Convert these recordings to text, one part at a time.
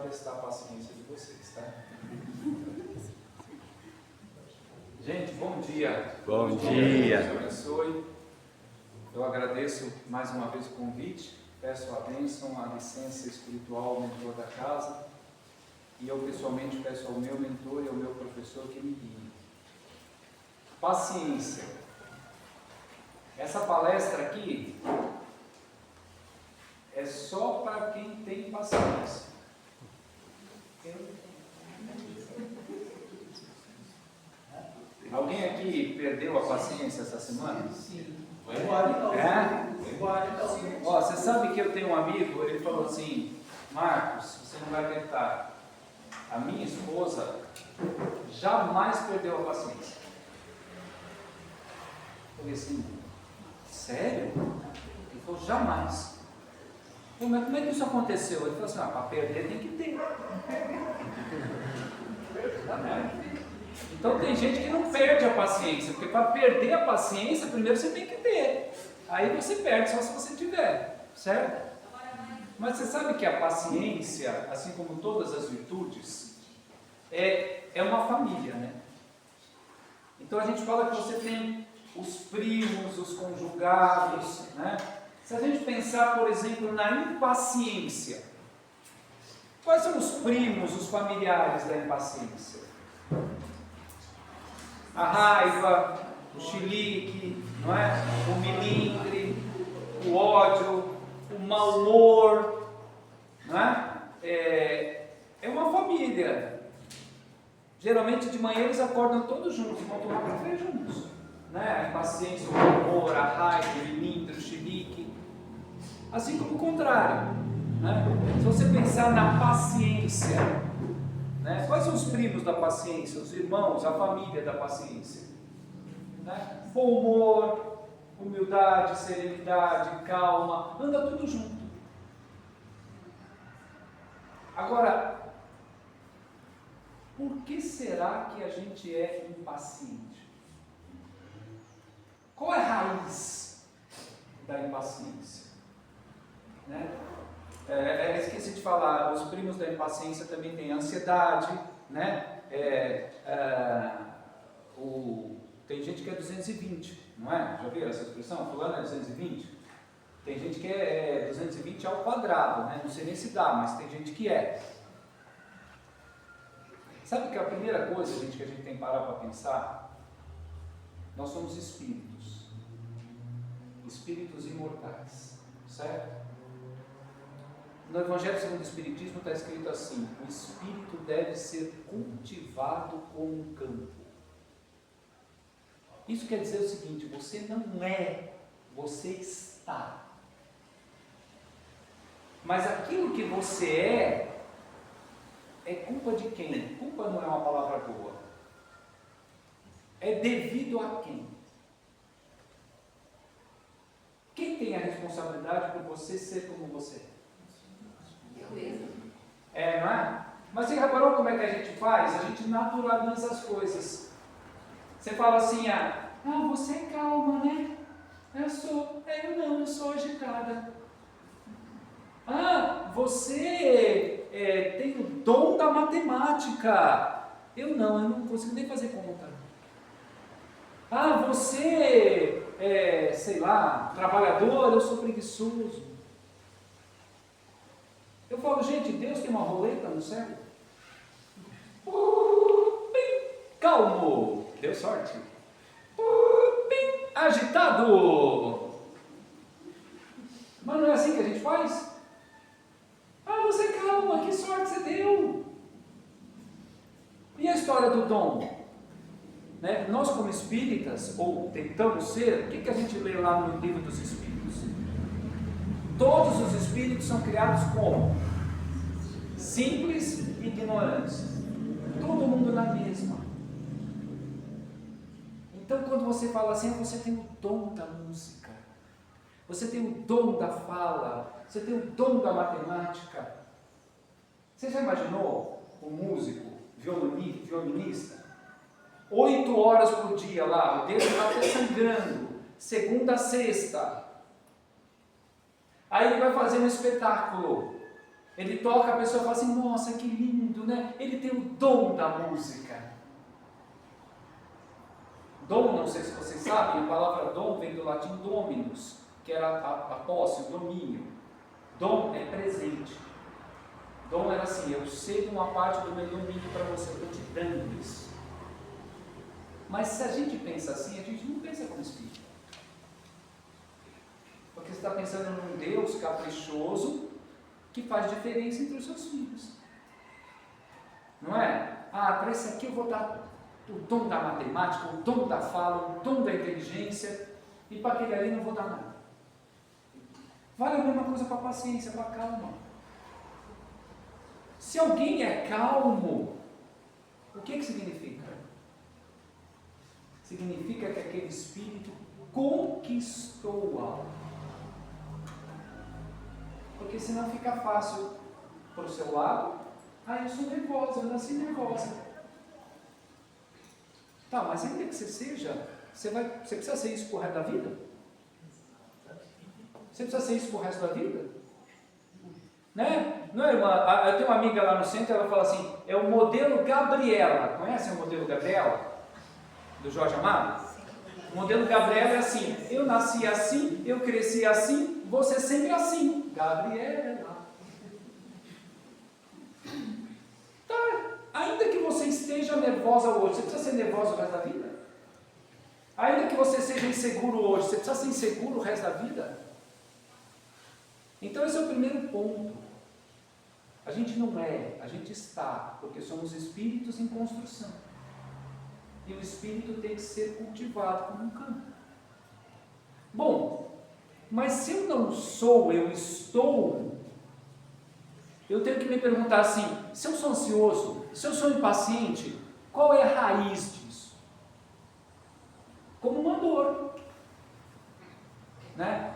testar a paciência de vocês, tá? Gente, bom dia. Bom dia. Deus abençoe. Eu agradeço mais uma vez o convite, peço a bênção, a licença espiritual ao mentor da casa, e eu pessoalmente peço ao meu mentor e ao meu professor que me guiem. Paciência. Essa palestra aqui é só para quem tem paciência. Alguém aqui perdeu a paciência essa semana? Sim. Vai embora então. Vai embora então. Ó, você sabe que eu tenho um amigo, ele falou assim: Marcos, você não vai acreditar, a minha esposa jamais perdeu a paciência. Eu falei assim: sério? Ele falou: jamais. Eu falei: mas como é que isso aconteceu? Ele falou assim: para perder tem que ter. Então tem gente que não perde a paciência, porque para perder a paciência, primeiro você tem que ter. Aí você perde só se você tiver, certo? Mas você sabe que a paciência, assim como todas as virtudes, é uma família, né? Então a gente fala que você tem os primos, os conjugados, né? Se a gente pensar, por exemplo, na impaciência, quais são os primos, os familiares da impaciência? A raiva, o chilique, não é? O milindre, o ódio, o mau humor, não é? É uma família. Geralmente de manhã eles acordam todos juntos, vão tomar café juntos, né? A impaciência, o mau humor, a raiva, o milindre, o chilique. Assim como o contrário, né? Se você pensar na paciência, né? Quais são os primos da paciência? Os irmãos, a família da paciência, né? Bom humor, humildade, serenidade, calma, anda tudo junto. Agora, por que será que a gente é impaciente? Qual é a raiz da impaciência? Né? Esqueci de falar, os primos da impaciência também têm ansiedade, né? Tem gente que é 220, não é? Já viram essa expressão? Fulano é 220? Tem gente que é 220 ao quadrado, né? Não sei nem se dá, mas tem gente que é. Sabe que a primeira coisa, gente, que a gente tem que parar para pensar? Nós somos espíritos. Espíritos imortais, certo? No Evangelho segundo o Espiritismo está escrito assim: o espírito deve ser cultivado como um campo. Isso quer dizer o seguinte: você não é, você está. Mas aquilo que você é culpa de quem? Culpa não é uma palavra boa. É devido a quem? Quem tem a responsabilidade por você ser como você é? Não é? Mas você reparou como é que a gente faz? A gente naturaliza as coisas. Você fala assim: você é calma, né? Eu sou agitada. Você tem o dom da matemática. Eu não consigo nem fazer conta. Você sei lá, trabalhador, eu sou preguiçoso. Eu falo: gente, Deus tem uma roleta no céu? Calmo, deu sorte. Agitado. Mas não é assim que a gente faz? Você calma, que sorte você deu. E a história do dom? Né? Nós como espíritas, ou tentamos ser, o que a gente lê lá no livro dos espíritos? Todos os espíritos são criados como? Simples e ignorantes. Todo mundo na mesma. Então quando você fala assim, você tem o dom da música, você tem o dom da fala, você tem o dom da matemática. Você já imaginou um músico, violinista? 8 horas por dia lá, o dedo está até sangrando, segunda a sexta. Aí ele vai fazer um espetáculo. Ele toca, a pessoa fala assim, nossa, que lindo, né? Ele tem o dom da música. Dom, não sei se vocês sabem, a palavra dom vem do latim dominus, que era a posse, o domínio. Dom é presente. Dom era assim, eu cedo uma parte do meu domínio para você, eu estou te dando isso. Mas se a gente pensa assim, a gente não pensa como espírito. Porque você está pensando num Deus caprichoso que faz diferença entre os seus filhos. Não é? Ah, para esse aqui eu vou dar o dom da matemática, o dom da fala, o dom da inteligência, e para aquele ali não vou dar nada. Vale a mesma coisa para a paciência, para a calma. Se alguém é calmo, o que significa? Significa que aquele espírito conquistou algo. Porque senão fica fácil para o seu lado. Ah, eu sou nervosa, eu nasci nervosa. Tá, mas ainda que você seja, você precisa ser isso pro resto da vida? Você precisa ser isso pro resto da vida? Né? Não é, irmã? Eu tenho uma amiga lá no centro, ela fala assim, é o modelo Gabriela. Conhecem o modelo Gabriela? Do Jorge Amado? O modelo Gabriela é assim, eu nasci assim, eu cresci assim, você sempre assim. Gabriela. Tá, ainda que você esteja nervosa hoje, você precisa ser nervosa o resto da vida? Ainda que você seja inseguro hoje, você precisa ser inseguro o resto da vida? Então esse é o primeiro ponto. A gente não é, a gente está, porque somos espíritos em construção. E o espírito tem que ser cultivado como um campo. Bom, mas se eu não sou, eu estou, eu tenho que me perguntar assim, se eu sou ansioso, se eu sou impaciente, qual é a raiz disso? Como uma dor, né?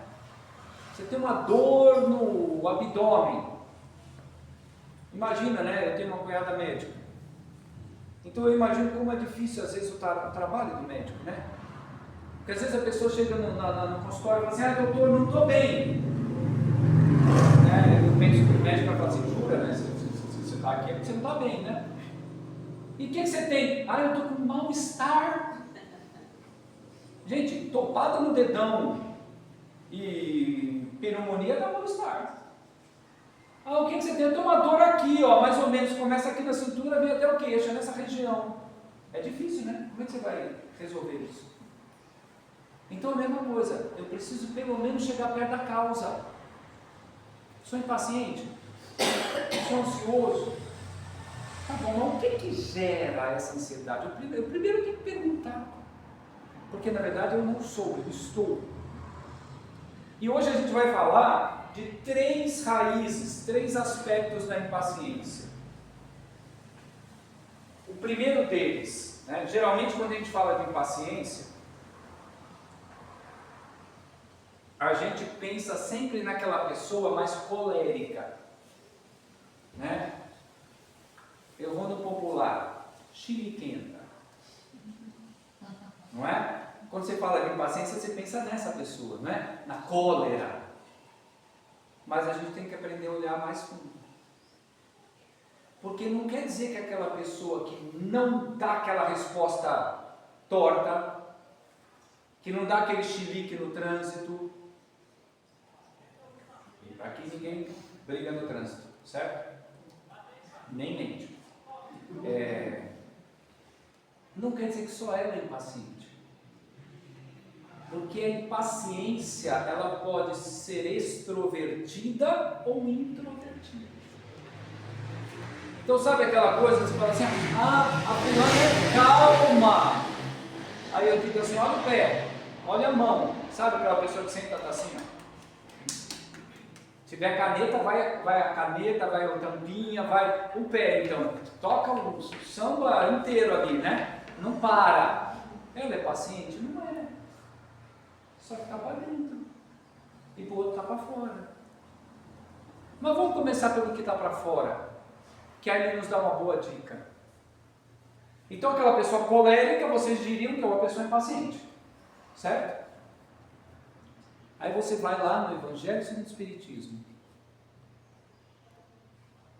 Você tem uma dor no abdômen. Imagina, né? Eu tenho uma cunhada médica. Então eu imagino como é difícil às vezes o trabalho do médico, né? Porque às vezes a pessoa chega no consultório e fala assim, ah, doutor, não estou bem. Né? Eu penso que o médico vai falar assim, jura, né? Se você está aqui é porque você não está bem, né? E o que você tem? Ah, eu estou com mal-estar. Gente, topada no dedão e pneumonia dá mal-estar. Ah, o que você tem? Eu tenho uma dor aqui, ó, mais ou menos, começa aqui na cintura, vem até o queixo, é nessa região. É difícil, né? Como é que você vai resolver isso? Então a mesma coisa, eu preciso pelo menos chegar perto da causa. Sou impaciente? Sou ansioso? Tá bom, mas o que gera essa ansiedade? Eu primeiro tenho que perguntar. Porque na verdade eu não sou, eu estou. E hoje a gente vai falar de 3 raízes, 3 aspectos da impaciência. O primeiro deles, né, geralmente quando a gente fala de impaciência, a gente pensa sempre naquela pessoa mais colérica, né? Eu vou no popular, chiliquenta, não é? Quando você fala de impaciência, você pensa nessa pessoa, não é? Na cólera. Mas a gente tem que aprender a olhar mais fundo. Porque não quer dizer que aquela pessoa que não dá aquela resposta torta, que não dá aquele chilique no trânsito. Aqui ninguém briga no trânsito, certo? Nem mente. Não quer dizer que só ela é impaciente. Porque a impaciência, ela pode ser extrovertida ou introvertida. Então sabe aquela coisa, você fala assim, a fulana é calma. Aí eu digo assim, olha o pé, olha a mão. Sabe aquela pessoa que senta assim, ó? Se tiver caneta, vai a caneta, vai a tampinha, vai o pé, então. Toca o samba inteiro ali, né? Não para. Ela é paciente? Não é. Só que está para dentro. E o outro está para fora. Mas vamos começar pelo que está para fora. Que aí ele nos dá uma boa dica. Então aquela pessoa colérica, vocês diriam que é uma pessoa impaciente. Certo? Aí você vai lá no Evangelho segundo o Espiritismo.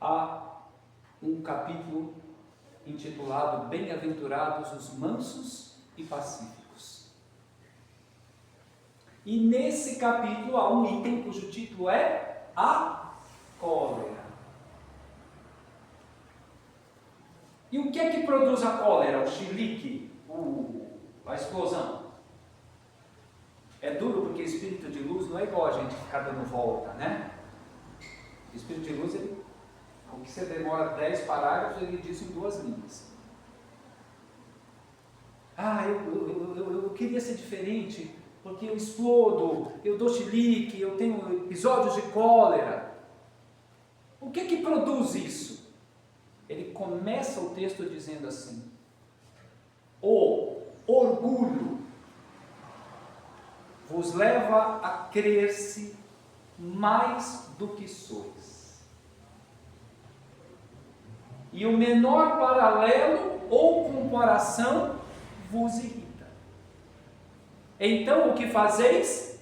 há um capítulo intitulado Bem-aventurados os mansos e pacíficos. E nesse capítulo há um item cujo título é a cólera. E o que é que produz a cólera? O chilique, a explosão. É duro porque espírito de luz não é igual a gente ficar dando volta, né? O espírito de luz, o que você demora 10 parágrafos, ele diz em 2 linhas. Eu queria ser diferente, porque eu explodo, eu dou chilique, eu tenho episódios de cólera. O que é que produz isso? Ele começa o texto dizendo assim: o orgulho vos leva a crer-se mais do que sois. E o menor paralelo ou comparação vos irrita. Então o que fazeis?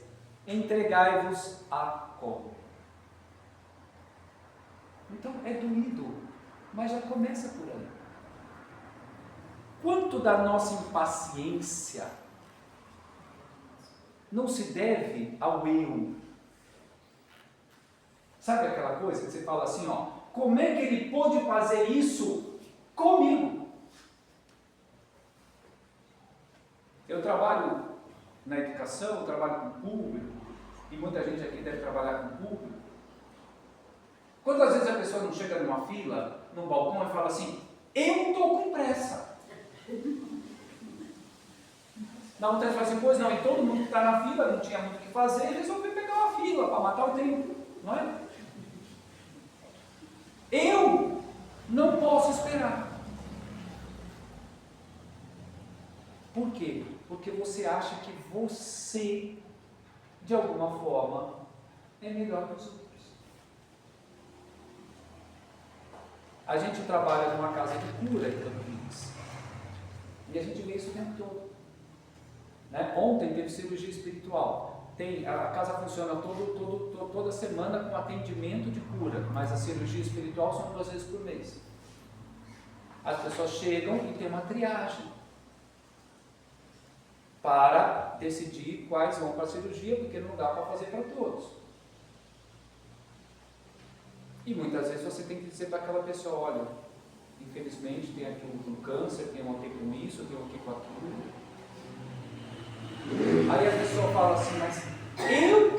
Entregai-vos à cólera. Então é doído, mas já começa por aí. Quanto da nossa impaciência não se deve ao eu? Sabe aquela coisa que você fala assim, como é que ele pôde fazer isso comigo? Eu trabalho na educação, eu trabalho com público, e muita gente aqui deve trabalhar com público. Quantas vezes a pessoa não chega numa fila, num balcão, e fala assim: eu estou com pressa. Na outra fala assim: pois não, e todo mundo que está na fila não tinha muito o que fazer, e resolveu pegar uma fila para matar o tempo, não é? Eu não posso esperar. Por quê? Porque você acha que você, de alguma forma, é melhor que os outros. A gente trabalha numa casa de cura em Campinas. E a gente vê isso o tempo todo. Né? Ontem teve cirurgia espiritual. A casa funciona toda semana com atendimento de cura, mas a cirurgia espiritual são 2 vezes por mês. As pessoas chegam e tem uma triagem para decidir quais vão para a cirurgia, porque não dá para fazer para todos. E muitas vezes você tem que dizer para aquela pessoa: olha, infelizmente tem aqui um câncer, tem um aqui com isso, tem um aqui com aquilo. Aí a pessoa fala assim: mas eu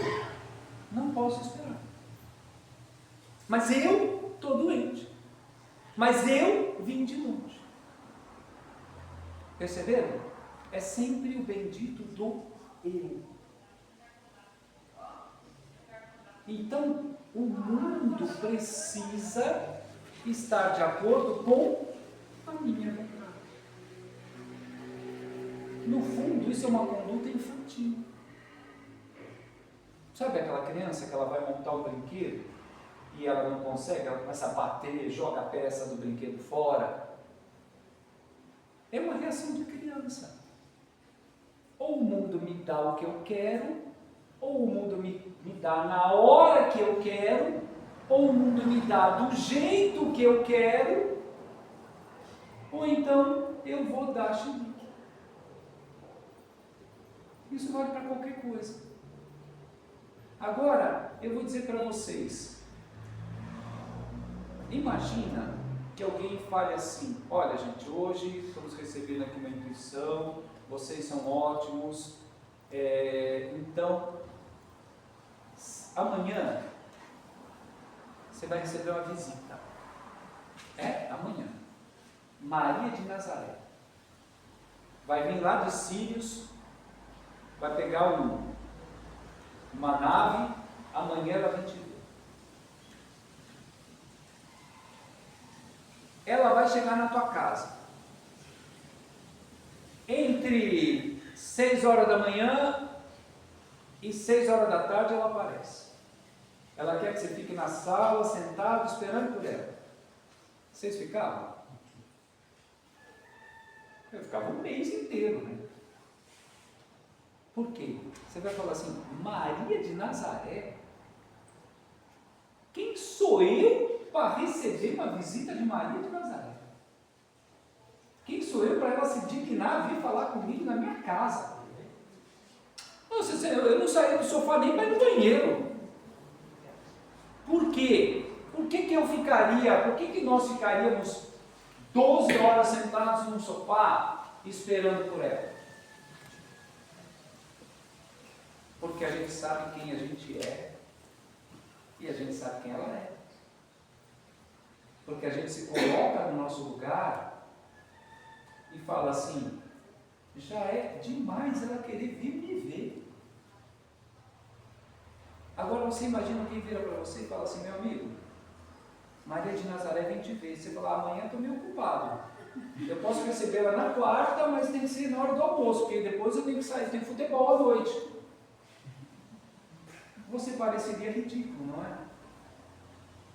não posso esperar. Mas eu estou doente. Mas eu vim de longe. Perceberam? É sempre o bendito do eu. Então, o mundo precisa estar de acordo com a minha vontade. No fundo, isso é uma conduta infantil. Sabe aquela criança que ela vai montar um brinquedo e ela não consegue, ela começa a bater, joga a peça do brinquedo fora? É uma reação de criança. Ou o mundo me dá o que eu quero, ou o mundo me dá na hora que eu quero, ou o mundo me dá do jeito que eu quero, ou então eu vou dar chilique. Isso vale para qualquer coisa. Agora, eu vou dizer para vocês, imagina que alguém fale assim: olha gente, hoje estamos recebendo aqui uma intuição, vocês são ótimos, então, amanhã, você vai receber uma visita. Amanhã. Maria de Nazaré. Vai vir lá de Sírios, vai pegar uma nave, amanhã ela vem te ver. Ela vai chegar na tua casa. Entre 6 horas da manhã e 6 horas da tarde ela aparece. Ela quer que você fique na sala, sentado, esperando por ela. Vocês ficavam? Eu ficava um mês inteiro, né? Por quê? Você vai falar assim: Maria de Nazaré? Quem sou eu para receber uma visita de Maria de Nazaré? Quem sou eu para ela se dignar a vir falar comigo na minha casa? Nossa, eu não saí do sofá nem para ir no banheiro. Por quê? Por que eu ficaria, por que nós ficaríamos 12 horas sentados num sofá esperando por ela? Porque a gente sabe quem a gente é e a gente sabe quem ela é. Porque a gente se coloca no nosso lugar e fala assim, já é demais ela querer vir me ver. Agora você imagina quem vira para você e fala assim, meu amigo, Maria de Nazaré vem te ver. Você fala, amanhã estou meio ocupado. Eu posso receber ela na quarta, mas tem que ser na hora do almoço, porque depois eu tenho que sair, tem futebol à noite. Você pareceria ridículo, não é?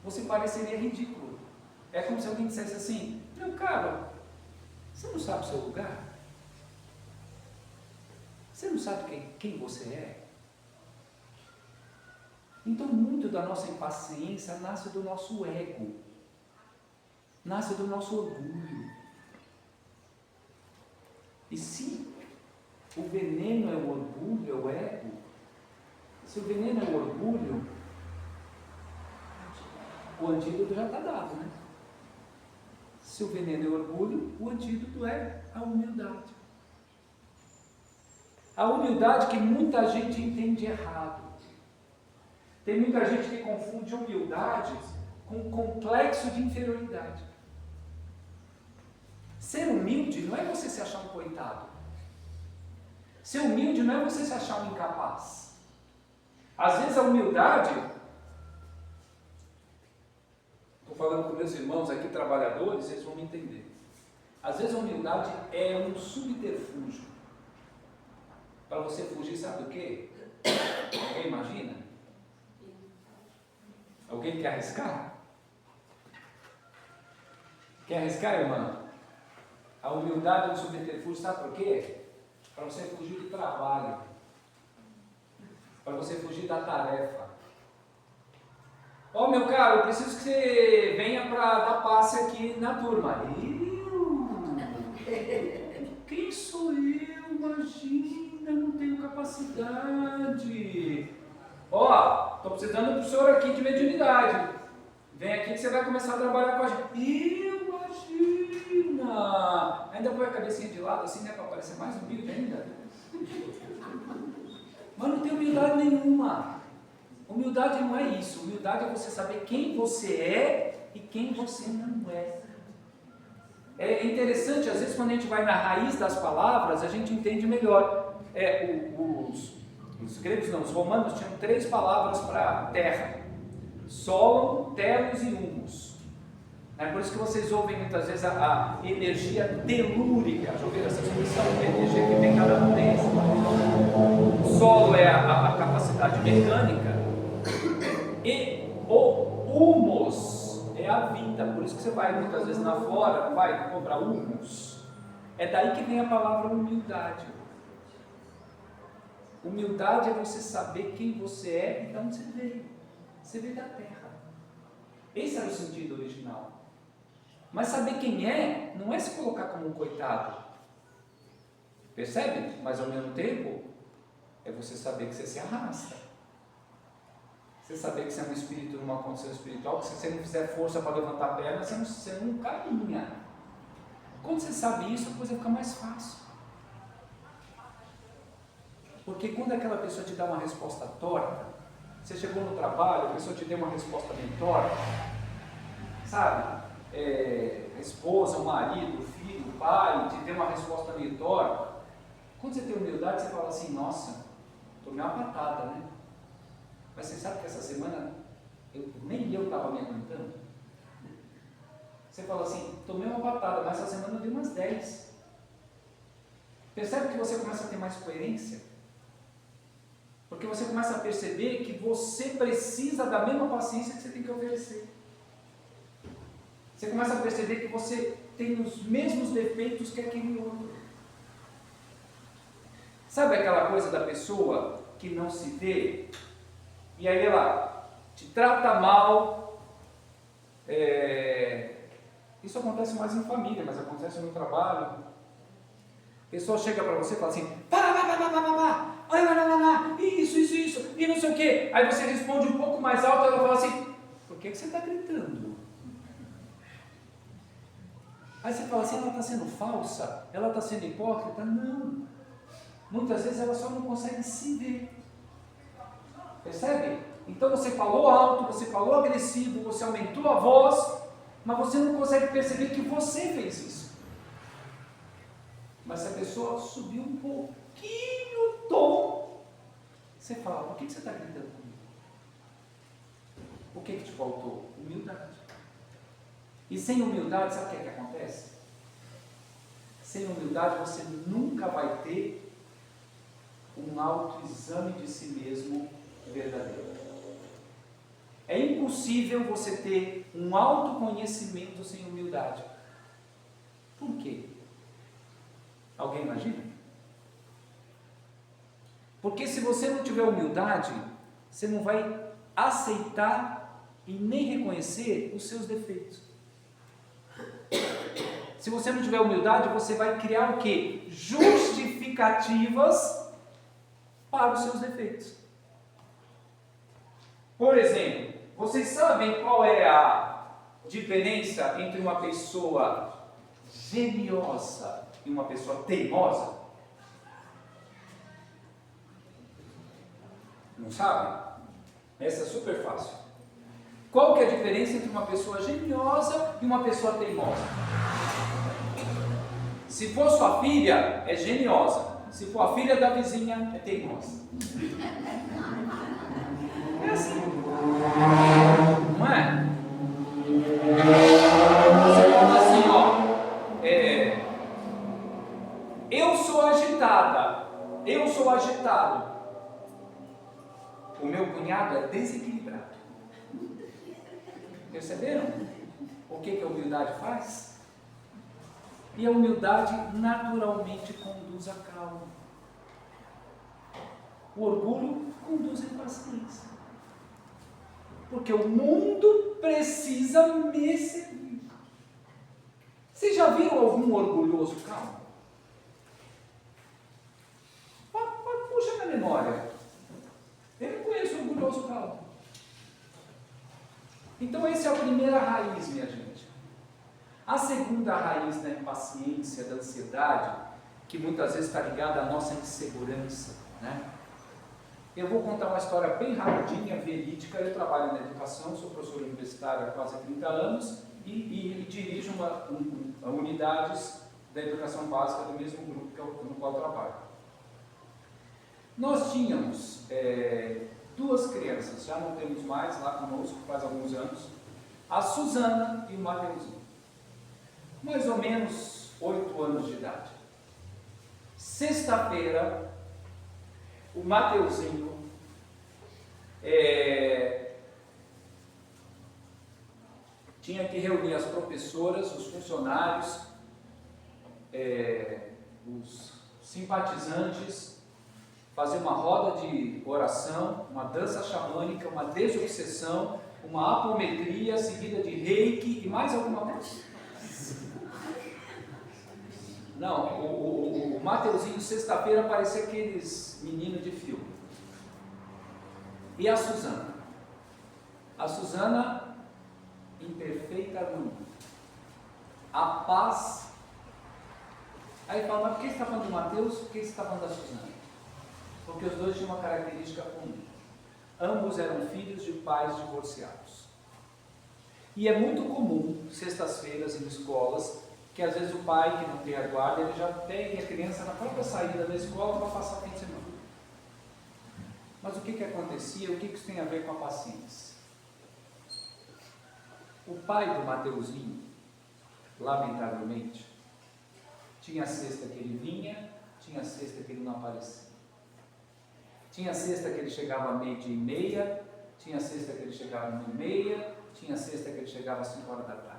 Você pareceria ridículo. É como se alguém dissesse assim, meu caro, você não sabe o seu lugar? Você não sabe quem você é? Então, muito da nossa impaciência nasce do nosso ego, nasce do nosso orgulho. E se o veneno é o orgulho, é o ego, se o veneno é o orgulho, o antídoto já está dado, né? Se o veneno é o orgulho, o antídoto é a humildade. A humildade que muita gente entende errado. Tem muita gente que confunde humildade com complexo de inferioridade. Ser humilde não é você se achar um coitado. Ser humilde não é você se achar um incapaz. Às vezes a humildade, estou falando com meus irmãos aqui, trabalhadores, eles vão me entender. Às vezes a humildade é um subterfúgio para você fugir, sabe do quê? Alguém imagina? Alguém quer arriscar? Quer arriscar, irmão? A humildade é um subterfúgio, sabe por quê? Para você fugir do trabalho, para você fugir da tarefa. Ó, meu caro, eu preciso que você venha para dar passe aqui na turma. Quem sou eu? Imagina, não tenho capacidade. Ó, estou precisando do senhor aqui de mediunidade. Vem aqui que você vai começar a trabalhar com a gente. Imagina! Ainda põe a cabecinha de lado assim, né, para parecer mais humilde ainda. Mas não tem humildade nenhuma. Humildade não é isso. Humildade é você saber quem você é e quem você não é. É interessante, às vezes, quando a gente vai na raiz das palavras, a gente entende melhor. Os gregos não, os romanos tinham 3 palavras para terra: solon, telos e humus. É por isso que vocês ouvem muitas vezes a energia telúrica. Já ouviram essa expressão? A energia que vem cada vez. O solo é a capacidade mecânica e o humus é a vida. Por isso que você vai muitas vezes na flora, vai comprar humus. É daí que vem a palavra humildade. Humildade é você saber quem você é e de onde você veio. Você veio da terra. Esse era o sentido original. Mas saber quem é, não é se colocar como um coitado. Percebe? Mas ao mesmo tempo, é você saber que você se arrasta. Você saber que você é um espírito numa condição espiritual, que se você não fizer força para levantar a perna, você não caminha. Quando você sabe isso, a coisa fica mais fácil. Porque quando aquela pessoa te dá uma resposta torta, você chegou no trabalho, a pessoa te deu uma resposta bem torta, sabe? A esposa, o marido, o filho, o pai, te deu uma resposta meio torta. Quando você tem humildade, você fala assim, nossa, tomei uma patada, né? Mas você sabe que essa semana, nem eu estava me aguentando. Você fala assim, tomei uma patada, mas essa semana eu dei umas 10. Percebe que você começa a ter mais coerência? Porque você começa a perceber que você precisa da mesma paciência que você tem que oferecer. Você começa a perceber que você tem os mesmos defeitos que aquele outro. Sabe aquela coisa da pessoa que não se vê? E aí ela te trata mal, Isso acontece mais em família, mas acontece no trabalho. A pessoa chega para você e fala assim, isso, e não sei o quê. Aí você responde um pouco mais alto, ela fala assim, por que você está gritando? Aí você fala assim, ela está sendo falsa? Ela está sendo hipócrita? Não. Muitas vezes ela só não consegue se ver. Percebe? Então você falou alto, você falou agressivo, você aumentou a voz, mas você não consegue perceber que você fez isso. Mas se a pessoa subiu um pouquinho o tom, você fala, por que você está gritando comigo? O que te faltou? Humildade. E sem humildade, sabe o que acontece? Sem humildade você nunca vai ter um autoexame de si mesmo verdadeiro. É impossível você ter um autoconhecimento sem humildade. Por quê? Alguém imagina? Porque se você não tiver humildade, você não vai aceitar e nem reconhecer os seus defeitos. Se você não tiver humildade, você vai criar o quê? Justificativas para os seus defeitos. Por exemplo, vocês sabem qual é a diferença entre uma pessoa geniosa e uma pessoa teimosa? Não sabem? Essa é super fácil. Qual que é a diferença entre uma pessoa geniosa e uma pessoa teimosa? Se for sua filha, é geniosa. Se for a filha da vizinha, é teimosa. É assim. Não é? Você fala assim, ó. Eu sou agitada. Eu sou agitado. O meu cunhado é desequilibrado. Perceberam? O que a humildade faz? E a humildade naturalmente conduz à calma. O orgulho conduz à impaciência. Porque o mundo precisa me servir. Vocês já viram algum orgulhoso calmo? Puxa na memória. Eu não conheço orgulhoso calmo. Então essa é a primeira raiz, minha gente. A segunda raiz da impaciência, da ansiedade, que muitas vezes está ligada à nossa insegurança, né? Eu vou contar uma história bem rapidinha, verídica. Eu trabalho na educação, sou professor universitário há quase 30 anos e dirijo unidades da educação básica do mesmo grupo no qual eu trabalho. Nós tínhamos duas crianças, já não temos mais lá conosco, faz alguns anos, a Suzana e o Mateuzinho, mais ou menos 8 anos de idade. Sexta-feira, o Mateuzinho tinha que reunir as professoras, os funcionários, os simpatizantes, fazer uma roda de oração, uma dança xamânica, uma desobsessão, uma apometria seguida de reiki e mais alguma coisa. Não, o Mateuzinho, sexta-feira, parecia aqueles meninos de filme. E a Suzana? A Suzana, em perfeita harmonia. A paz. Aí fala, mas por que você está falando do Mateus? Por que você está falando da Suzana? Porque os dois tinham uma característica comum. Ambos eram filhos de pais divorciados. E é muito comum, sextas-feiras em escolas, que às vezes o pai, que não tem a guarda, ele já pegue a criança na própria saída da escola para passar o fim de semana. Mas o que acontecia? O que isso tem a ver com a paciência? O pai do Mateuzinho, lamentavelmente, tinha sexta que ele vinha, tinha sexta que ele não aparecia. Tinha sexta que ele chegava às 12:30, tinha sexta que ele chegava às 1:30, tinha sexta que ele chegava às 5 horas da tarde.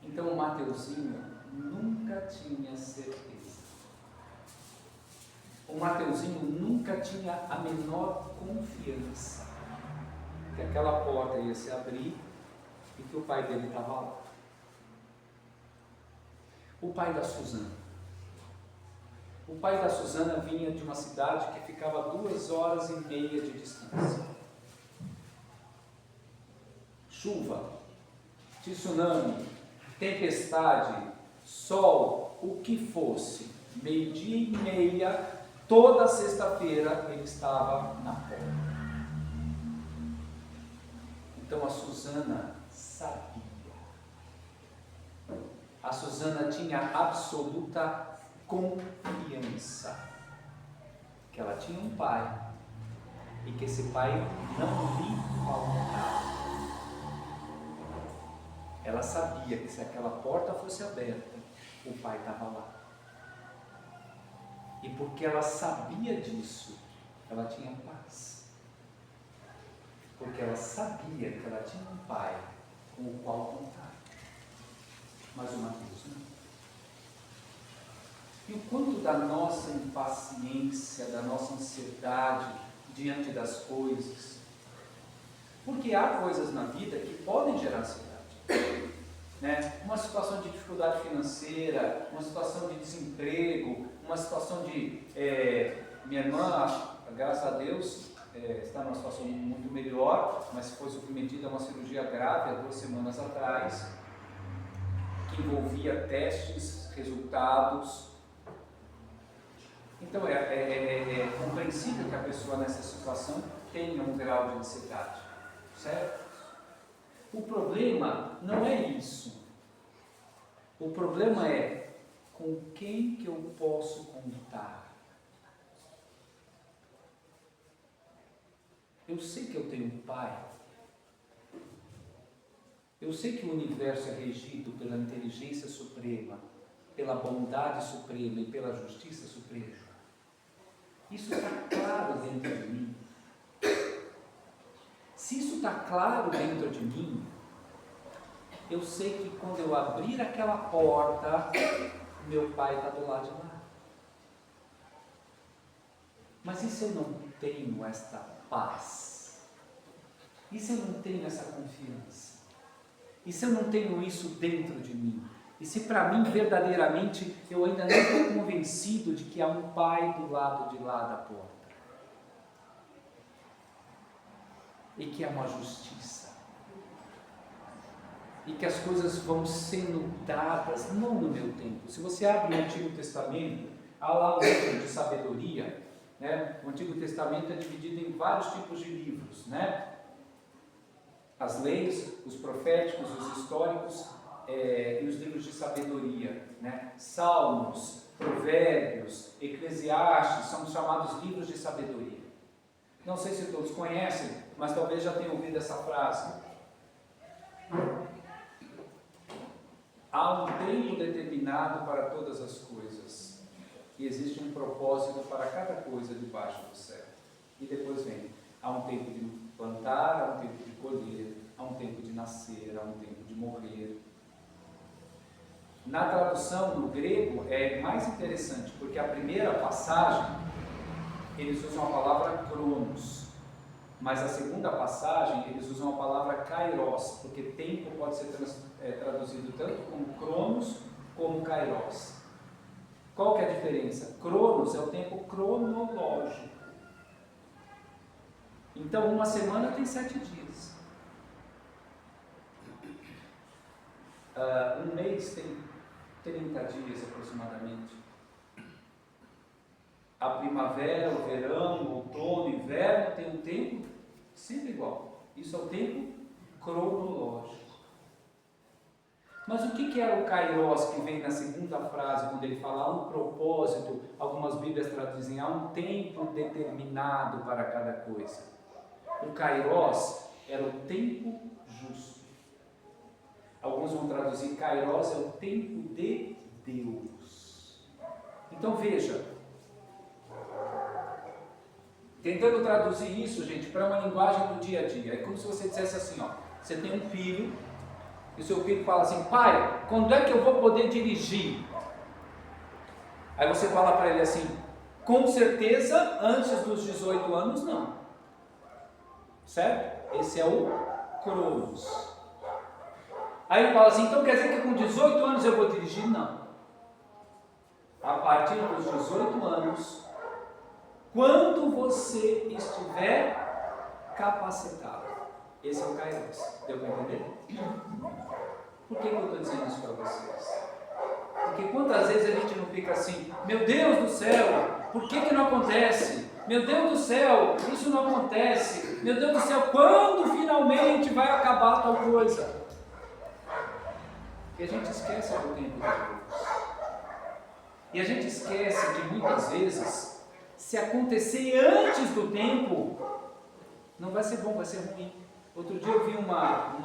Então o Mateuzinho nunca tinha certeza. O Mateuzinho nunca tinha a menor confiança. que aquela porta ia se abrir e que o pai dele estava lá. O pai da Susana. O pai da Susana vinha de uma cidade que ficava a 2h30 de distância. Chuva, tsunami, tempestade, sol, o que fosse, 12h30, toda sexta-feira ele estava na porta. Então a Susana sabia. A Susana tinha absoluta confiança que ela tinha um pai e que esse pai não lhe faltava. Ela sabia que se aquela porta fosse aberta, o pai estava lá. E porque ela sabia disso, ela tinha paz. Porque ela sabia que ela tinha um pai com o qual contar. Mas o Mateus não. E o quanto da nossa impaciência, da nossa ansiedade diante das coisas. Porque há coisas na vida que podem gerar ansiedade. Né? Uma situação de dificuldade financeira, uma situação de desemprego, uma situação de... minha irmã, graças a Deus, está numa situação muito melhor, mas foi submetida a uma cirurgia grave há 2 semanas atrás, que envolvia testes, resultados. Então é compreensível que a pessoa nessa situação tenha um grau de ansiedade, certo? O problema não é isso. O problema é com quem que eu posso contar. Eu sei que eu tenho um pai. Eu sei que o universo é regido pela inteligência suprema, pela bondade suprema e pela justiça suprema. Isso está claro dentro de mim. Se isso está claro dentro de mim, eu sei que quando eu abrir aquela porta, meu pai está do lado de lá. Mas e se eu não tenho esta paz? E se eu não tenho essa confiança? E se eu não tenho isso dentro de mim? E se para mim verdadeiramente eu ainda não estou convencido de que há um pai do lado de lá da porta? E que há uma justiça? E que as coisas vão sendo dadas, não no meu tempo. Se você abre o Antigo Testamento, há lá um livro de sabedoria, né? O Antigo Testamento é dividido em vários tipos de livros, né? As leis, os proféticos, os históricos e os livros de sabedoria, né? Salmos, Provérbios, Eclesiastes são chamados livros de sabedoria. Não sei se todos conhecem, mas talvez já tenham ouvido essa frase. Há um tempo determinado para todas as coisas e existe um propósito para cada coisa debaixo do céu. E depois vem, há um tempo de plantar, há um tempo de colher, há um tempo de nascer, há um tempo de morrer. Na tradução no grego é mais interessante, porque a primeira passagem eles usam a palavra cronos, mas a segunda passagem eles usam a palavra kairos, porque tempo pode ser traduzido tanto como cronos como kairos. Qual que é a diferença? Cronos é o tempo cronológico. Então uma semana tem 7 dias. Um mês tem 30 dias aproximadamente. A primavera, o verão, o outono, o inverno tem um tempo sempre igual. Isso é o tempo cronológico. Mas o que era o kairos que vem na segunda frase, quando ele fala há um propósito? Algumas Bíblias traduzem há um tempo determinado para cada coisa. O kairos era o tempo justo. Alguns vão traduzir kairos é o tempo de Deus. Então veja, tentando traduzir isso, gente, para uma linguagem do dia a dia. É como se você dissesse assim, ó, você tem um filho, e o seu filho fala assim, pai, quando é que eu vou poder dirigir? Aí você fala para ele assim, com certeza, antes dos 18 anos, não. certo? Esse é o Cronos. Aí ele fala assim, então quer dizer que com 18 anos eu vou dirigir? Não. A partir dos 18 anos, quando você estiver capacitado. Esse é o Kairos. Deu para entender? Por que eu estou dizendo isso para vocês? Porque quantas vezes a gente não fica assim, meu Deus do céu, por que não acontece? Meu Deus do céu, isso não acontece. Meu Deus do céu, quando finalmente vai acabar tal coisa? E a gente esquece do tempo de Deus. E a gente esquece que muitas vezes, se acontecer antes do tempo, não vai ser bom, vai ser ruim. Outro dia eu vi uma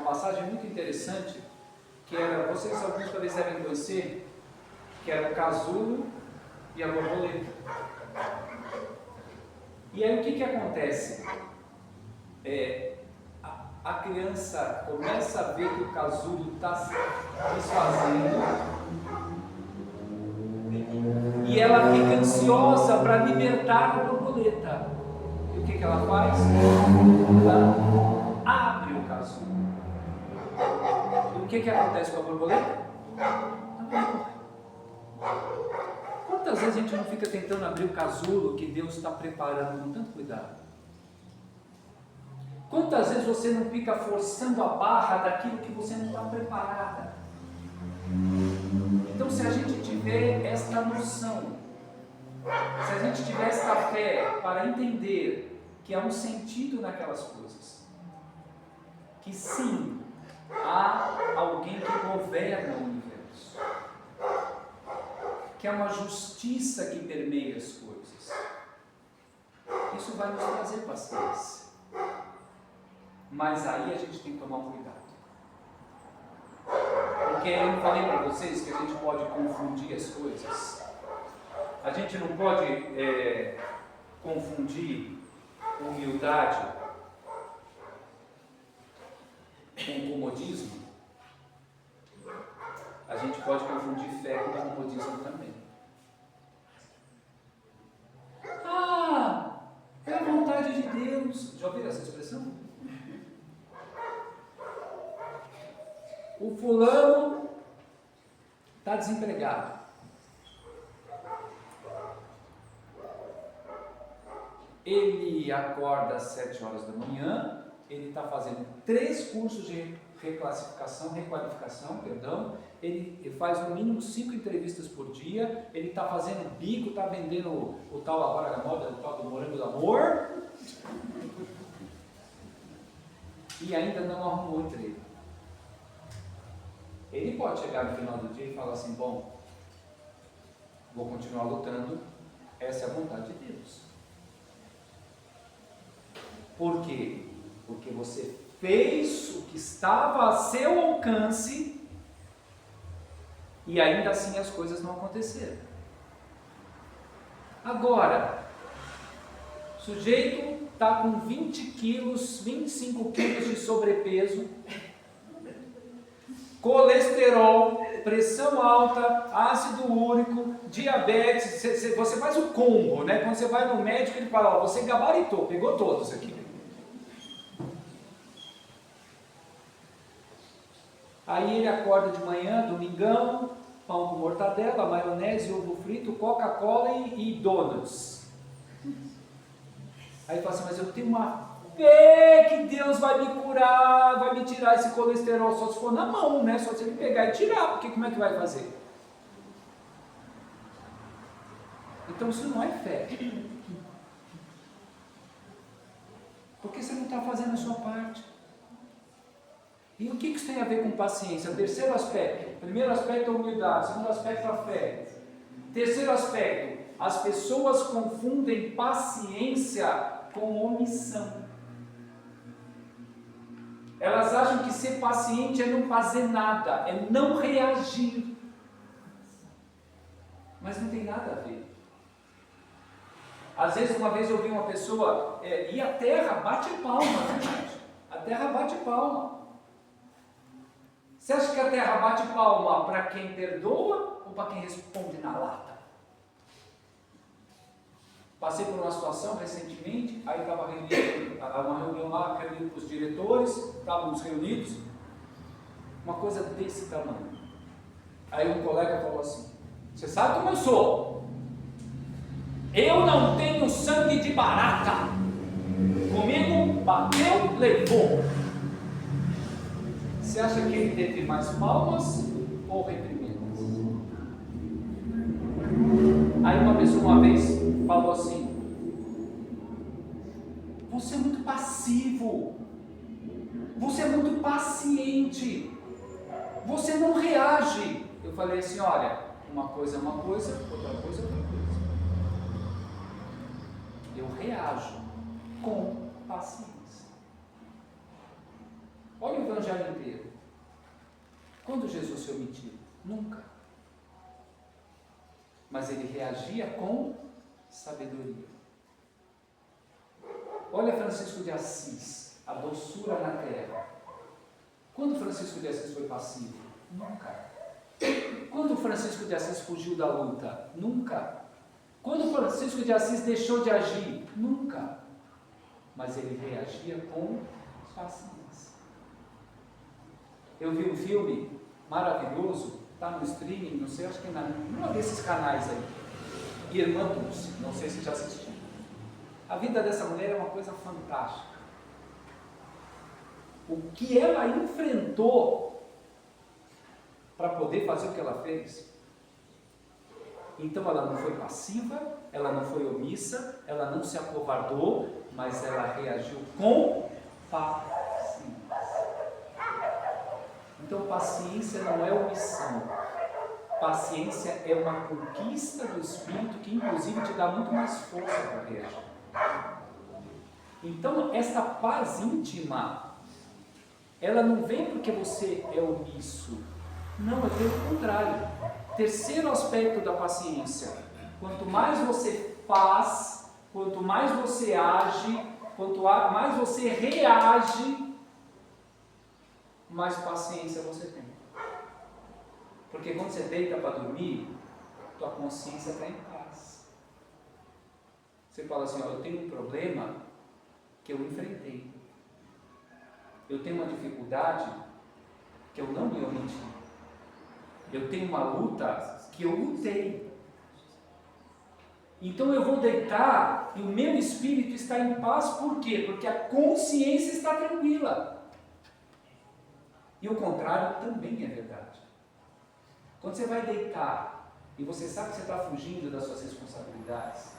passagem muito interessante, que era, vocês alguns talvez devem conhecer, que era o casulo e a borboleta. E aí o que acontece? A criança começa a ver que o casulo está se desfazendo e ela fica ansiosa para libertar a borboleta. E o que ela faz? Ela abre o casulo. E o que acontece com a borboleta? Quantas vezes a gente não fica tentando abrir o casulo que Deus está preparando com tanto cuidado? Quantas vezes você não fica forçando a barra daquilo que você não está preparada? Então, se a gente tiver esta noção, se a gente tiver esta fé para entender que há um sentido naquelas coisas, que sim, há alguém que governa o universo, que há uma justiça que permeia as coisas, isso vai nos trazer paciência. Mas aí a gente tem que tomar um cuidado. Porque eu falei para vocês que a gente pode confundir as coisas. A gente não pode confundir humildade com comodismo. A gente pode confundir fé com comodismo também. Ah, é a vontade de Deus. Já ouviram essa expressão? O fulano está desempregado. Ele acorda às 7 horas da manhã, ele está fazendo 3 cursos de requalificação, ele faz no mínimo 5 entrevistas por dia, ele está fazendo bico, está vendendo o tal agora na moda, o tal do morango do amor, e ainda não arrumou emprego. Ele pode chegar no final do dia e falar assim, bom, vou continuar lutando, essa é a vontade de Deus. Por quê? Porque você fez o que estava a seu alcance e ainda assim as coisas não aconteceram. Agora, o sujeito está com 20 quilos, 25 quilos de sobrepeso, colesterol, pressão alta, ácido úrico, diabetes, você faz o combo, né? Quando você vai no médico, ele fala, ó, você gabaritou, pegou todos aqui. Aí ele acorda de manhã, domingão, pão com mortadela, maionese, ovo frito, Coca-Cola e donuts. Aí ele fala assim, mas eu tenho uma fé que Deus vai me curar, vai me tirar esse colesterol, só se for na mão, né? Só se ele pegar e tirar, porque como é que vai fazer? Então isso não é fé. Porque você não está fazendo a sua parte. E o que isso tem a ver com paciência? O terceiro aspecto. Primeiro aspecto é a humildade. Segundo aspecto é a fé. Terceiro aspecto. As pessoas confundem paciência com omissão. Elas acham que ser paciente é não fazer nada, é não reagir. Mas não tem nada a ver. Às vezes, uma vez eu vi uma pessoa, e a terra bate palma, né, gente? A terra bate palma. Você acha que a terra bate palma para quem perdoa ou para quem responde na lata? Passei por uma situação recentemente, aí estava uma reunião lá, reunido com os diretores, estávamos reunidos, uma coisa desse tamanho. Aí um colega falou assim: você sabe como eu sou? Eu não tenho sangue de barata. Comigo bateu, levou. Você acha que ele teve mais palmas ou reprimendas? Aí uma pessoa uma vez falou assim: você é muito passivo, você é muito paciente, você não reage. Eu falei assim: olha, uma coisa é uma coisa, outra coisa é outra coisa. Eu reajo com paciência. Olha o evangelho inteiro. Quando Jesus se omitiu? Nunca. Mas ele reagia com sabedoria. Olha Francisco de Assis, a doçura na terra. Quando Francisco de Assis foi passivo? Nunca. Quando Francisco de Assis fugiu da luta? Nunca. Quando Francisco de Assis deixou de agir? Nunca. Mas ele reagia com paciência. Eu vi um filme maravilhoso, está no streaming, não sei, acho que num desses canais aí. Irmã Dulce, não sei se já assistiu. A vida dessa mulher é uma coisa fantástica. O que ela enfrentou para poder fazer o que ela fez. Então ela não foi passiva, ela não foi omissa, ela não se acovardou, mas ela reagiu com paciência. Então paciência não é omissão. Paciência é uma conquista do Espírito que inclusive te dá muito mais força para reagir. Então esta paz íntima, ela não vem porque você é omisso. Não, é pelo contrário. Terceiro aspecto da paciência: quanto mais você faz, quanto mais você age, quanto mais você reage, mais paciência você tem. Porque quando você deita para dormir, tua consciência está em paz. Você fala assim: ó, eu tenho um problema que eu enfrentei. Eu tenho uma dificuldade que eu não me omiti. Eu tenho uma luta que eu lutei. Então eu vou deitar e o meu espírito está em paz. Por quê? Porque a consciência está tranquila. E o contrário também é verdade. Quando você vai deitar e você sabe que você está fugindo das suas responsabilidades,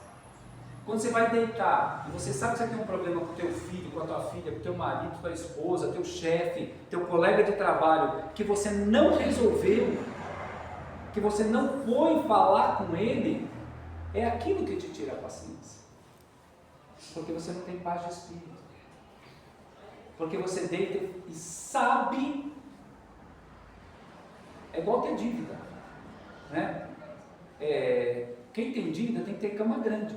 quando você vai deitar e você sabe que você tem um problema com o teu filho, com a tua filha, com o teu marido, com a tua esposa, teu chefe, teu colega de trabalho, que você não resolveu, que você não foi falar com ele, é aquilo que te tira a paciência. Porque você não tem paz de espírito. Porque você deita e sabe, é igual ter dívida, né? Quem tem dívida tem que ter cama grande.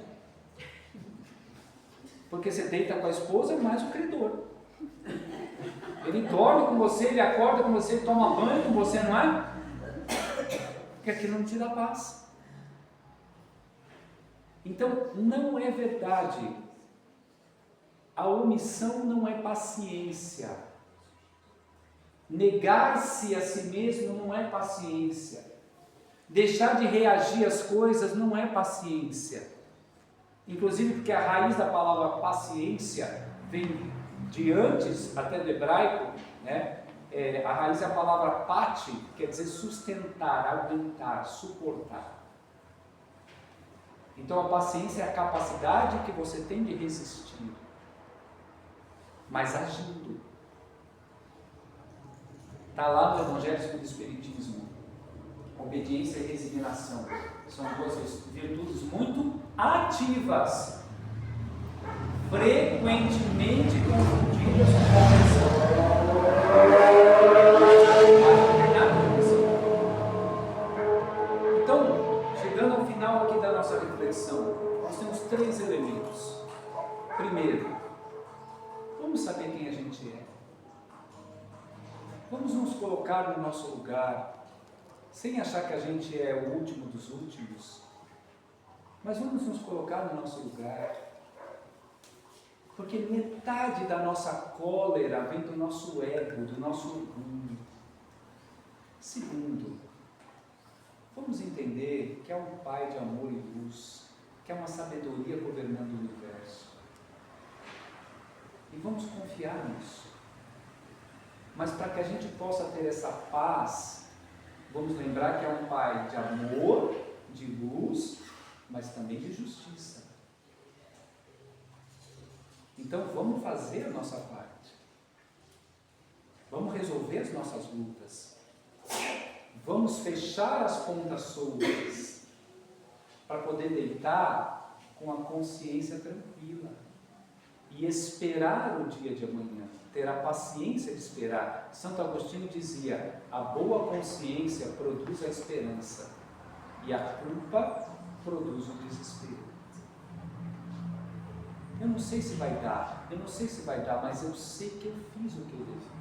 Porque você deita com a esposa mais o credor. Ele dorme com você, ele acorda com você, ele toma banho com você, não é? Porque aquilo não te dá paz. Então, não é verdade. A omissão não é paciência. Negar-se a si mesmo não é paciência. Deixar de reagir às coisas não é paciência. Inclusive porque a raiz da palavra paciência vem de antes, até do hebraico, né? A raiz da palavra pati, quer dizer sustentar, aguentar, suportar. Então a paciência é a capacidade que você tem de resistir, mas agindo. Está lá no Evangelho do Espiritismo. Obediência e resignação são duas virtudes muito ativas, frequentemente confundidas com omissão. Então, chegando ao final aqui da nossa reflexão, nós temos 3 elementos. Primeiro, vamos saber quem a gente é. Vamos nos colocar no nosso lugar, sem achar que a gente é o último dos últimos. Mas vamos nos colocar no nosso lugar. Porque metade da nossa cólera vem do nosso ego, do nosso orgulho. Segundo, vamos entender que há um Pai de amor e luz, que há uma sabedoria governando o universo. E vamos confiar nisso. Mas para que a gente possa ter essa paz, vamos lembrar que é um Pai de amor, de luz, mas também de justiça. Então vamos fazer a nossa parte. Vamos resolver as nossas lutas. Vamos fechar as pontas soltas para poder deitar com a consciência tranquila e esperar o dia de amanhã, ter a paciência de esperar. Santo Agostinho dizia: a boa consciência produz a esperança e a culpa produz o desespero. Eu não sei se vai dar, mas eu sei que eu fiz o que eu devia.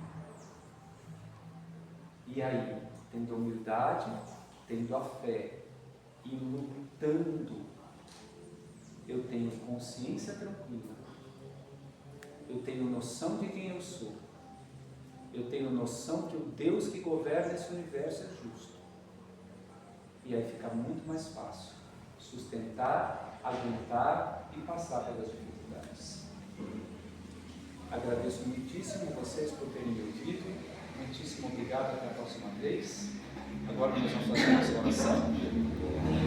E aí, tendo a humildade, tendo a fé e lutando, eu tenho consciência tranquila, eu tenho noção de quem eu sou, eu tenho noção que o Deus que governa esse universo é justo. E aí fica muito mais fácil sustentar, aguentar e passar pelas dificuldades. Agradeço muitíssimo vocês por terem me ouvido. Muitíssimo obrigado, até a próxima vez. Agora nós vamos fazer a nossa oração.